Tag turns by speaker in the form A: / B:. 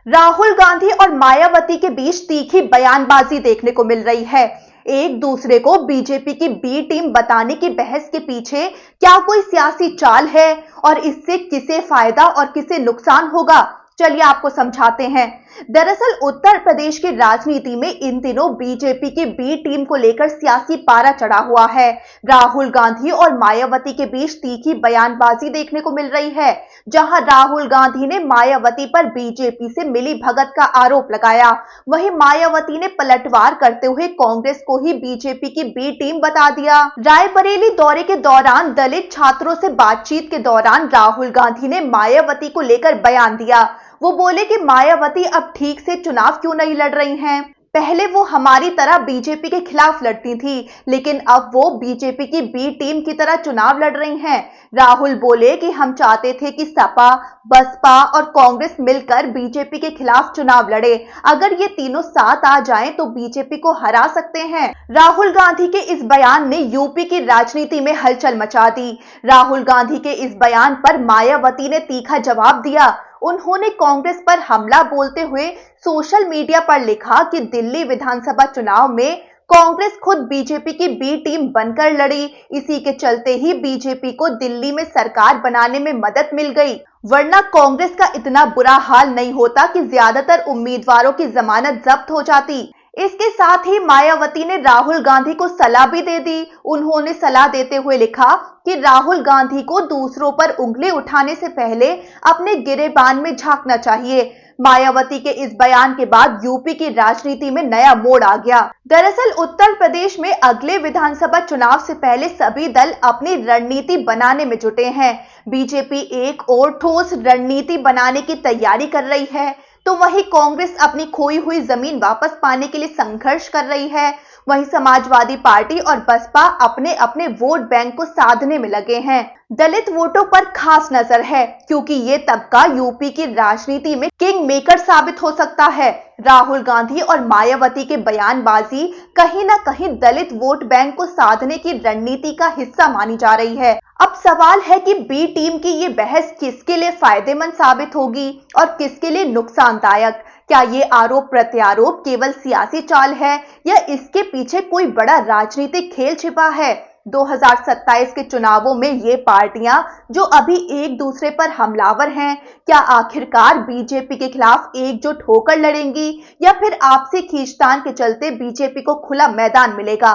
A: राहुल गांधी और मायावती के बीच तीखी बयानबाजी देखने को मिल रही है। एक दूसरे को बीजेपी की बी टीम बताने की बहस के पीछे क्या कोई सियासी चाल है और इससे किसे फायदा और किसे नुकसान होगा, चलिए आपको समझाते हैं। दरअसल उत्तर प्रदेश की राजनीति में इन दिनों बीजेपी की बी टीम को लेकर सियासी पारा चढ़ा हुआ है। राहुल गांधी और मायावती के बीच तीखी बयानबाजी देखने को मिल रही है, जहां राहुल गांधी ने मायावती पर बीजेपी से मिली भगत का आरोप लगाया, वहीं मायावती ने पलटवार करते हुए कांग्रेस को ही बीजेपी की बी टीम बता दिया। रायबरेली दौरे के दौरान दलित छात्रों से बातचीत के दौरान राहुल गांधी ने मायावती को लेकर बयान दिया। वो बोले कि मायावती अब ठीक से चुनाव क्यों नहीं लड़ रही हैं। पहले वो हमारी तरह बीजेपी के खिलाफ लड़ती थी, लेकिन अब वो बीजेपी की बी टीम की तरह चुनाव लड़ रही हैं। राहुल बोले कि हम चाहते थे कि सपा, बसपा और कांग्रेस मिलकर बीजेपी के खिलाफ चुनाव लड़े। अगर ये तीनों साथ आ जाएं तो बीजेपी को हरा सकते हैं। राहुल गांधी के इस बयान ने यूपी की राजनीति में हलचल मचा दी। राहुल गांधी के इस बयान पर मायावती ने तीखा जवाब दिया। उन्होंने कांग्रेस पर हमला बोलते हुए सोशल मीडिया पर लिखा कि दिल्ली विधानसभा चुनाव में कांग्रेस खुद बीजेपी की बी टीम बनकर लड़ी, इसी के चलते ही बीजेपी को दिल्ली में सरकार बनाने में मदद मिल गई, वरना कांग्रेस का इतना बुरा हाल नहीं होता कि ज्यादातर उम्मीदवारों की जमानत जब्त हो जाती। इसके साथ ही मायावती ने राहुल गांधी को सलाह भी दे दी। उन्होंने सलाह देते हुए लिखा कि राहुल गांधी को दूसरों पर उंगली उठाने से पहले अपने गिरेबान में झांकना चाहिए। मायावती के इस बयान के बाद यूपी की राजनीति में नया मोड़ आ गया। दरअसल उत्तर प्रदेश में अगले विधानसभा चुनाव से पहले सभी दल अपनी रणनीति बनाने में जुटे हैं। बीजेपी एक और ठोस रणनीति बनाने की तैयारी कर रही है, तो वहीं कांग्रेस अपनी खोई हुई जमीन वापस पाने के लिए संघर्ष कर रही है। वहीं समाजवादी पार्टी और बसपा अपने अपने वोट बैंक को साधने में लगे हैं। दलित वोटों पर खास नजर है, क्योंकि ये तबका यूपी की राजनीति में किंग मेकर साबित हो सकता है। राहुल गांधी और मायावती के बयानबाजी कहीं ना कहीं दलित वोट बैंक को साधने की रणनीति का हिस्सा मानी जा रही है। अब सवाल है कि बी टीम की ये बहस किसके लिए फायदेमंद साबित होगी और किसके लिए नुकसानदायक। क्या ये आरोप प्रत्यारोप केवल सियासी चाल है या इसके पीछे कोई बड़ा राजनीतिक खेल छिपा है। 2027 के चुनावों में ये पार्टियां जो अभी एक दूसरे पर हमलावर हैं, क्या आखिरकार बीजेपी के खिलाफ एकजुट होकर लड़ेंगी या फिर आपसी खींचतान के चलते बीजेपी को खुला मैदान मिलेगा।